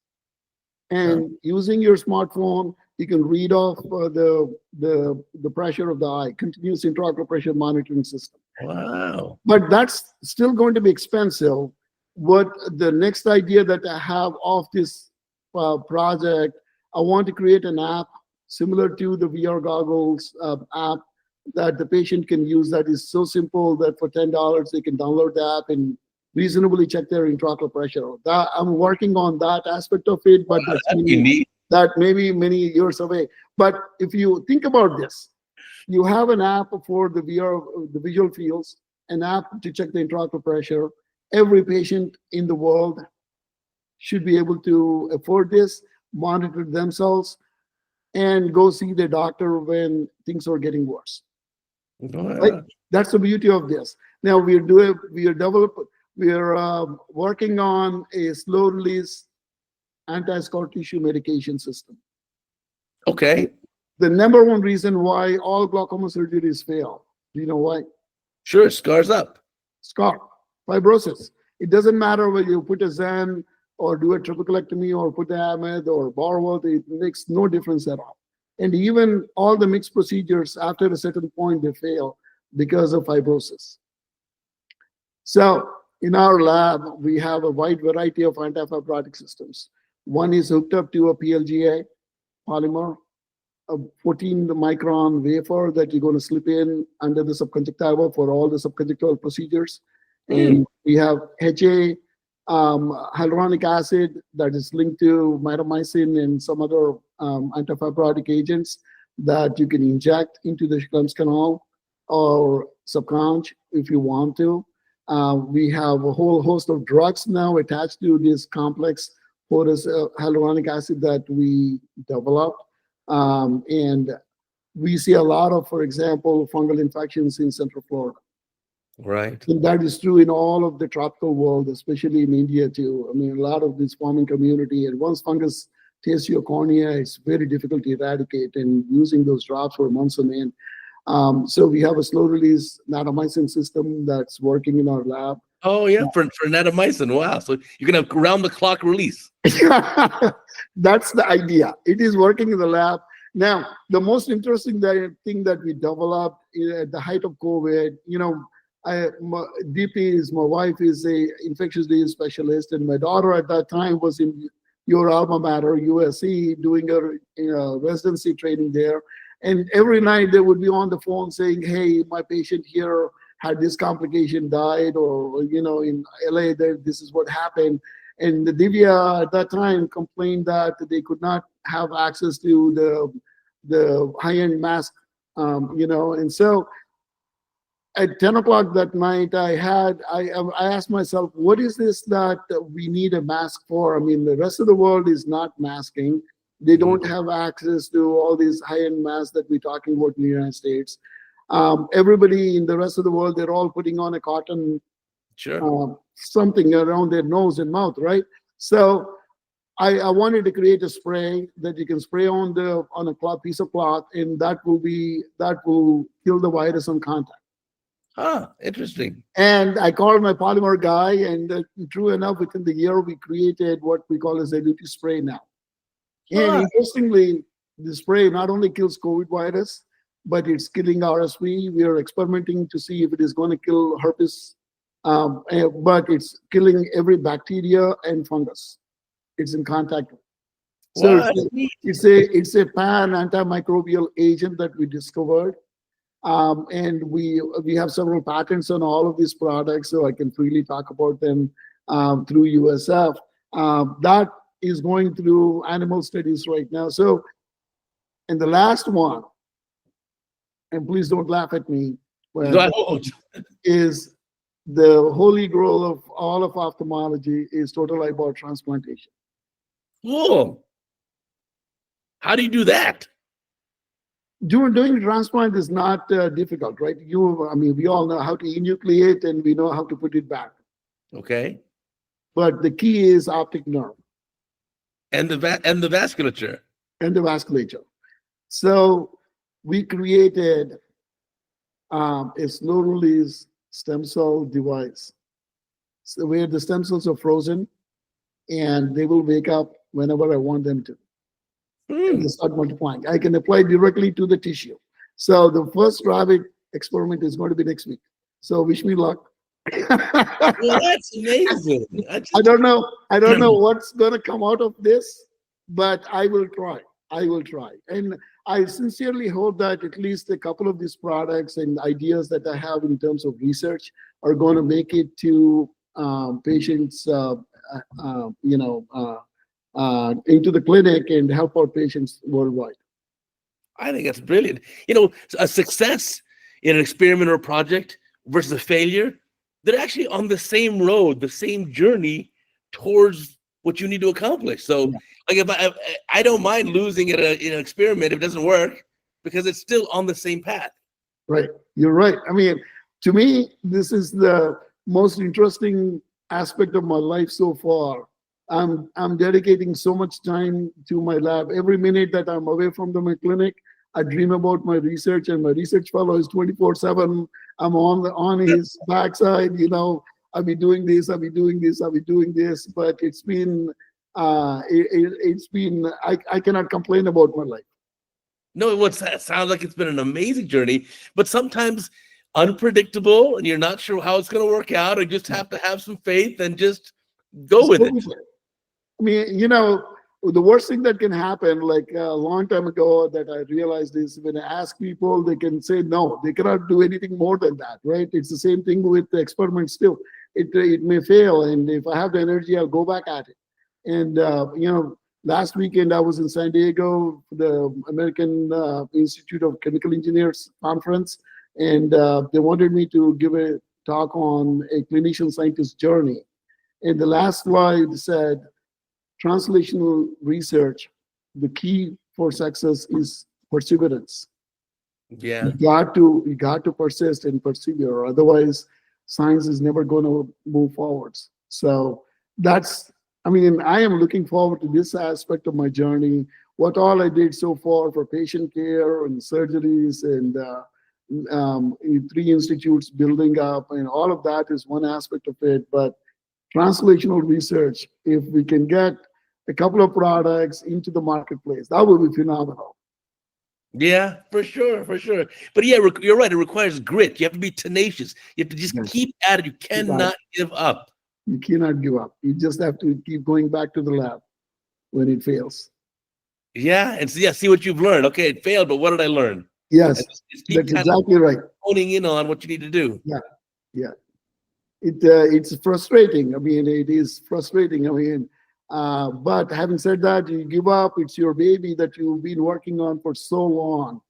And using your smartphone, you can read off the pressure of the eye, continuous intraocular pressure monitoring system. Wow. But that's still going to be expensive. What the next idea that I have of this project, I want to create an app similar to the VR goggles app that the patient can use, that is so simple that for $10 they can download the app and reasonably check their intraocular pressure. That I'm working on that aspect of it, but that may be many years away. But if you think about this, you have an app for the VR, the visual fields, an app to check the intraocular pressure. Every patient in the world should be able to afford this, monitor themselves, and go see the doctor when things are getting worse. Right? That's the beauty of this. Now we are working on a slow release anti-scar tissue medication system. Okay. The number one reason why all glaucoma surgeries fail, do you know why? Sure, scars up. Scar, fibrosis. It doesn't matter whether you put a Zen or do a triple-colectomy or put a Ahmed or Barworth, it makes no difference at all. And even all the mixed procedures, after a certain point, they fail because of fibrosis. So in our lab, we have a wide variety of anti-fibrotic systems. One is hooked up to a PLGA polymer, a 14-micron wafer that you're going to slip in under the subconjunctiva for all the subconjunctival procedures. And we have HA, hyaluronic acid that is linked to mitomycin and some other anti-fibrotic agents that you can inject into the Schlemm's canal or subconj if you want to. We have a whole host of drugs now attached to this complex porous hyaluronic acid that we developed. And we see a lot of, for example, fungal infections in Central Florida. Right. And that is true in all of the tropical world, especially in India too. I mean, a lot of this farming community, and once fungus tastes your cornea, it's very difficult to eradicate, and using those drops for months on end. So we have a slow release nanomycin system that's working in our lab. Oh yeah, for nanomycin. Wow. So you can have round the clock release. That's the idea. It is working in the lab. Now, the most interesting thing that we developed at the height of COVID, DP is, my wife is a infectious disease specialist, and my daughter at that time was in your alma mater, USC, doing her residency training there. And every night they would be on the phone saying, hey, my patient here had this complication, died, or, in LA, this is what happened. And the Divya at that time complained that they could not have access to the high-end mask, and so at 10 o'clock that night, I asked myself, what is this that we need a mask for? I mean, the rest of the world is not masking. They don't have access to all these high-end masks that we're talking about in the United States. Everybody in the rest of the world, they're all putting on a cotton something around their nose and mouth, right? So I wanted to create a spray that you can spray on a piece of cloth, and that will kill the virus on contact. Interesting. And I called my polymer guy, and true enough, within the year, we created what we call as a duty spray now. And interestingly, the spray not only kills COVID virus, but it's killing RSV. We are experimenting to see if it is going to kill herpes, but it's killing every bacteria and fungus it's in contact with. So it's a pan antimicrobial agent that we discovered. And we have several patents on all of these products, so I can freely talk about them through USF. That is going through animal studies right now. So, and the last one, and please don't laugh at me, is the holy grail of all of ophthalmology is total eyeball transplantation. Oh, how do you do that? Doing transplant is not difficult, right? We all know how to enucleate, and we know how to put it back. Okay. But the key is optic nerve. and the vasculature. And the vasculature. So we created a slow release stem cell device, so where the stem cells are frozen and they will wake up whenever I want them to. And they start multiplying. I can apply directly to the tissue. So the first rabbit experiment is going to be next week. So wish me luck. Well, that's amazing. I don't know. I don't know what's going to come out of this, but I will try. I will try. And I sincerely hope that at least a couple of these products and ideas that I have in terms of research are going to make it to patients, into the clinic and help out patients worldwide. I think that's brilliant. You know, a success in an experiment or project versus a failure, they're actually on the same road, the same journey towards what you need to accomplish. So, like, if I don't mind losing in an experiment if it doesn't work, because it's still on the same path. Right, you're right. I mean, to me, this is the most interesting aspect of my life so far. I'm dedicating so much time to my lab. Every minute that I'm away from my clinic, I dream about my research, and my research fellow is 24/7. I'm on his backside. You know, I'll be doing this, I'll be doing this, I'll be doing this. But it's been, I cannot complain about my life. No, it sounds like it's been an amazing journey, but sometimes unpredictable, and you're not sure how it's going to work out, or you just have to have some faith and just go with it. I mean, you know, the worst thing that can happen, like a long time ago that I realized is when I ask people, they can say no, they cannot do anything more than that, right? It's the same thing with the experiment still. It may fail, and if I have the energy, I'll go back at it. And, last weekend I was in San Diego for the American Institute of Chemical Engineers conference, and they wanted me to give a talk on a clinician scientist journey. And the last slide said, translational research, the key for success is perseverance. Yeah. You got to persist and persevere. Otherwise, science is never going to move forwards. So I am looking forward to this aspect of my journey. What all I did so far for patient care and surgeries and 3 institutes building up, and all of that is one aspect of it. But translational research, if we can get a couple of products into the marketplace, that would be phenomenal. Yeah, for sure. But yeah, you're right. It requires grit. You have to be tenacious. You have to just keep at it. You cannot give up. You cannot give up. You just have to keep going back to the lab when it fails. Yeah, and see what you've learned. Okay, it failed, but what did I learn? Yes, that's exactly right. Honing in on what you need to do. Yeah. It's frustrating. I mean, it is frustrating. I mean, but having said that, you give up. It's your baby that you've been working on for so long,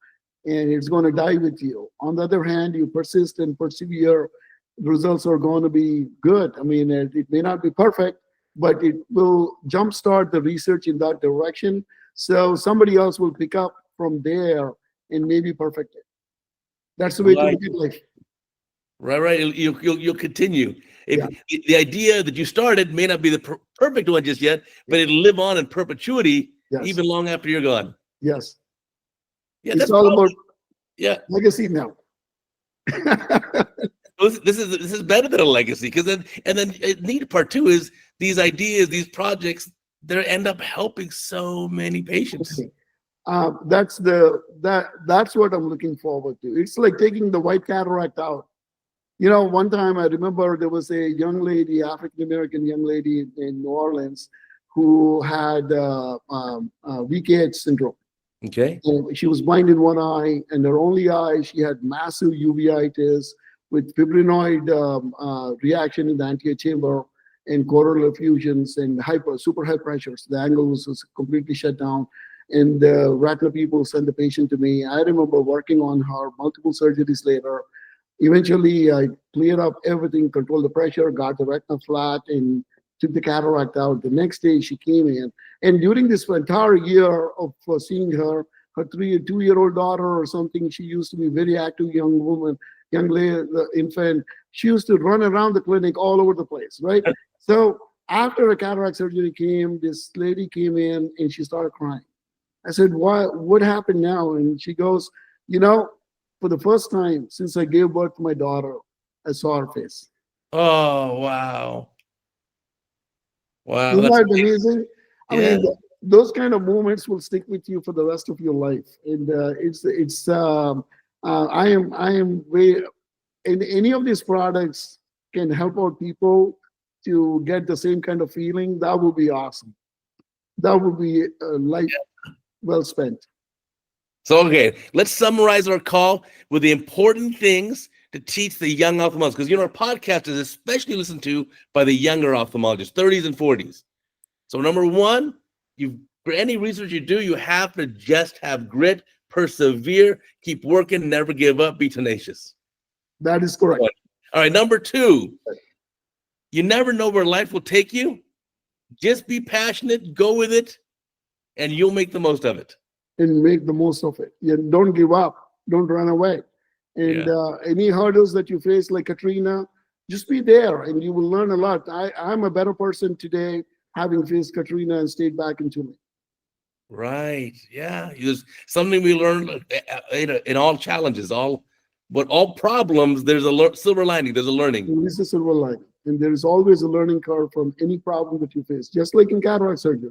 and it's going to die with you. On the other hand, you persist and persevere. The results are going to be good. I mean, it may not be perfect, but it will jumpstart the research in that direction. So somebody else will pick up from there and maybe perfect it. That's the way to look at life. Right. You'll continue. The idea that you started may not be the perfect one just yet, but it'll live on in perpetuity even long after you're gone. Yes. Yeah, it's all about legacy now. This is better than a legacy, because then neat part too is these ideas, these projects, they end up helping so many patients. That's what I'm looking forward to. It's like taking the white cataract out. You know, one time I remember there was a young lady, African-American young lady in New Orleans, who had VKH syndrome. Okay. And she was blind in one eye, and her only eye, she had massive uveitis with fibrinoid reaction in the anterior chamber and choroidal effusions and super high pressures. The angle was completely shut down. And the retina people sent the patient to me. I remember working on her multiple surgeries later. Eventually, I cleared up everything, controlled the pressure, got the retina flat, and took the cataract out. The next day, she came in. And during this entire year of seeing her 2-year-old daughter or something, she used to be a very active young woman, young lady, infant. She used to run around the clinic all over the place, right? So After a cataract surgery came, this lady came in and she started crying. I said, what happened now? And she goes, for the first time since I gave birth to my daughter, I saw her face. Oh, wow. Wow. Isn't That's that amazing? I yeah. mean, those kind of moments will stick with you for the rest of your life. And I am way, and any of these products can help out people to get the same kind of feeling. That would be awesome. That would be a life well spent. So, okay, let's summarize our call with the important things to teach the young ophthalmologists. Because, our podcast is especially listened to by the younger ophthalmologists, 30s and 40s. So, number one, for any research you do, you have to just have grit, persevere, keep working, never give up, be tenacious. That is correct. All right, number two, you never know where life will take you. Just be passionate, go with it, and you'll make the most of it. And make the most of it. Don't give up. Don't run away. And any hurdles that you face, like Katrina, just be there and you will learn a lot. I'm a better person today having faced Katrina and stayed back in Tulane. Right. Yeah. There's something we learned in all challenges, all problems, there's a silver lining. There's a learning. There is a silver lining. And there is always a learning curve from any problem that you face. Just like in cataract surgery,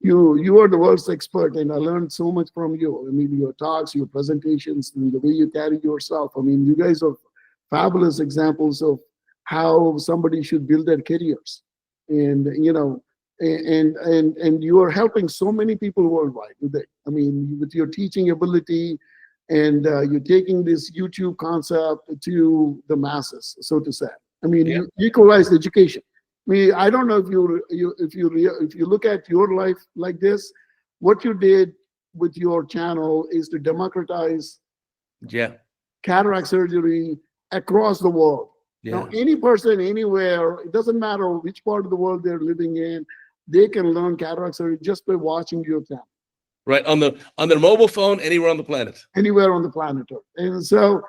you are the world's expert, and I learned so much from you. I mean, your talks, your presentations, and the way you carry yourself. I mean, you guys are fabulous examples of how somebody should build their careers. And and you are helping so many people worldwide today. I mean, with your teaching ability, and you're taking this YouTube concept to the masses, so to say. I mean, you equalized education. I mean, I don't know if you look at your life like this, what you did with your channel is to democratize cataract surgery across the world. Now, any person anywhere, it doesn't matter which part of the world they're living in, they can learn cataract surgery just by watching your channel. Right, on their mobile phone, anywhere on the planet. Anywhere on the planet. And so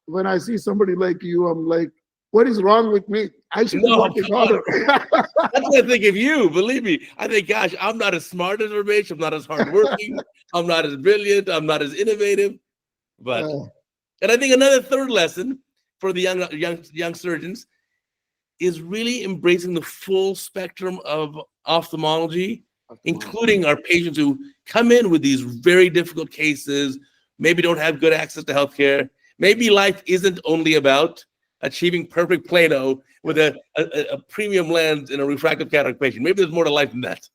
when I see somebody like you, I'm like, what is wrong with me? I should be working harder. That's what I think of you. Believe me. I think, gosh, I'm not as smart as Ramesh. I'm not as hardworking. I'm not as brilliant. I'm not as innovative. But and I think another third lesson for the young surgeons is really embracing the full spectrum of ophthalmology, including our patients who come in with these very difficult cases, maybe don't have good access to healthcare. Maybe life isn't only about achieving perfect Plano with a premium lens in a refractive cataract patient. Maybe there's more to life than that.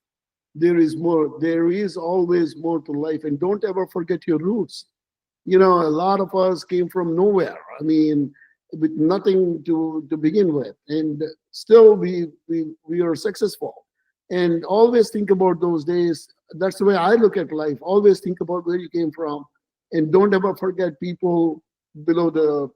There is more. There is always more to life. And don't ever forget your roots. A lot of us came from nowhere. I mean, with nothing to begin with. And still we are successful. And always think about those days. That's the way I look at life. Always think about where you came from. And don't ever forget people below the,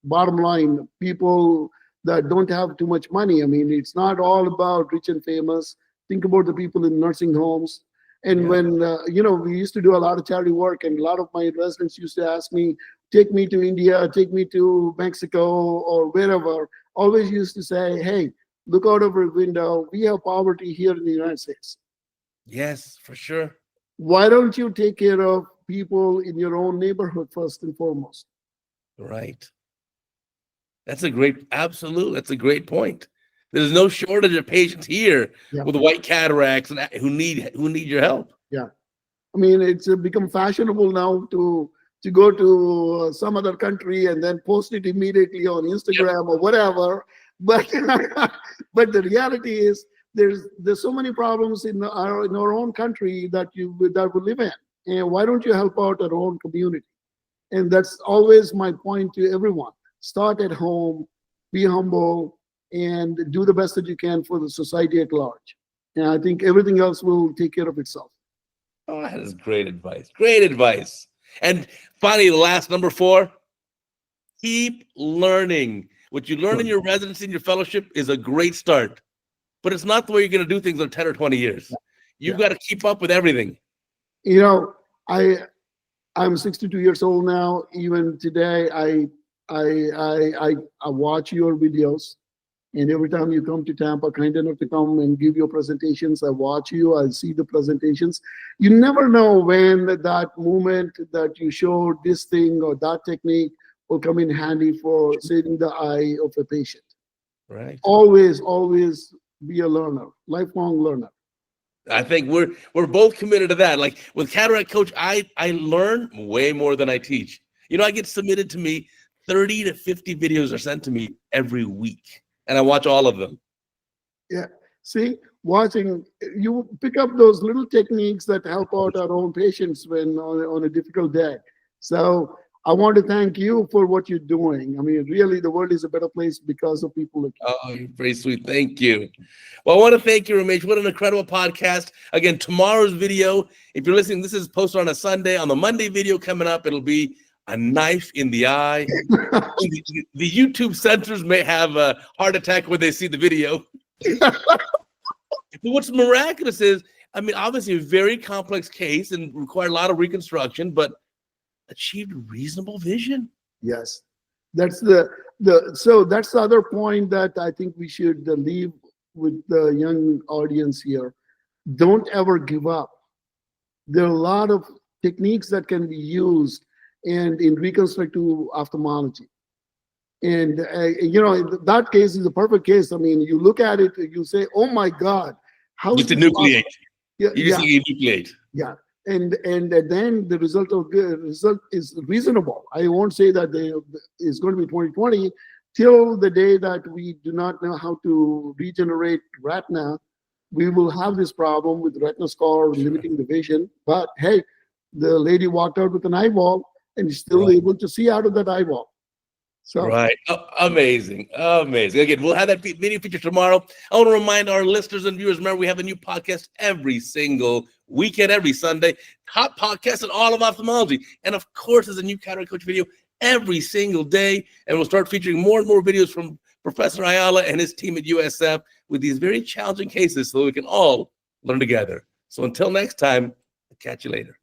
bottom line, people that don't have too much money. I mean, it's not all about rich and famous. Think about the people in nursing homes. And when, we used to do a lot of charity work, and a lot of my residents used to ask me, take me to India, take me to Mexico or wherever. Always used to say, hey, look out of a window. We have poverty here in the United States. Yes, for sure. Why don't you take care of people in your own neighborhood first and foremost? Right. That's a great point. There's no shortage of patients here with white cataracts and who need your help. Yeah. I mean, it's become fashionable now to go to some other country and then post it immediately on Instagram or whatever. But but the reality is there's so many problems in our own country that we live in. And why don't you help out our own community? And that's always my point to everyone. Start at home, be humble, and do the best that you can for the society at large. And I think everything else will take care of itself. Oh, that is great advice. Great advice. And finally, the last, number 4, keep learning. What you learn in your residency and your fellowship is a great start. But it's not the way you're going to do things in 10 or 20 years. You've got to keep up with everything. I'm 62 years old now. Even today, I watch your videos, And every time you come to Tampa, kind enough to come and give your presentations, I watch you, I see the presentations. You never know when that moment that you showed this thing or that technique will come in handy for saving the eye of a patient. Right. Always be a learner, lifelong learner. I think we're both committed to that. Like with Cataract Coach, I learn way more than I teach. You know, I get submitted to me 30 to 50 videos are sent to me every week, and I watch all of them. Yeah. See, watching, you pick up those little techniques that help out our own patients when on a difficult day. So I want to thank you for what you're doing. I mean, really, the world is a better place because of people like you. Oh, you're very sweet. Thank you. Well, I want to thank you, Ramesh. What an incredible podcast. Again, tomorrow's video, if you're listening, this is posted on a Sunday. On the Monday video coming up, it'll be a knife in the eye. The YouTube censors may have a heart attack when they see the video. But what's miraculous is, I mean, obviously a very complex case and required a lot of reconstruction, but achieved reasonable vision. Yes, that's so that's the other point that I think we should leave with the young audience here. Don't ever give up. There are a lot of techniques that can be used and in reconstructive ophthalmology. And you know, that case is a perfect case. I mean, you look at it, you say, "Oh my God, how just to nucleate." Yeah, you just nucleate. Yeah, and then the result is reasonable. I won't say that it's going to be 2020 till the day that we do not know how to regenerate retina. We will have this problem with retina scar limiting the vision. But hey, the lady walked out with an eyeball and is still able to see out of that eyeball. So. Right. Oh, amazing. Amazing. Again, we'll have that video feature tomorrow. I want to remind our listeners and viewers, remember, we have a new podcast every single weekend, every Sunday. Top podcast in all of ophthalmology. And of course, there's a new Cataract Coach video every single day. And we'll start featuring more and more videos from Professor Ayyala and his team at USF with these very challenging cases so we can all learn together. So until next time, I'll catch you later.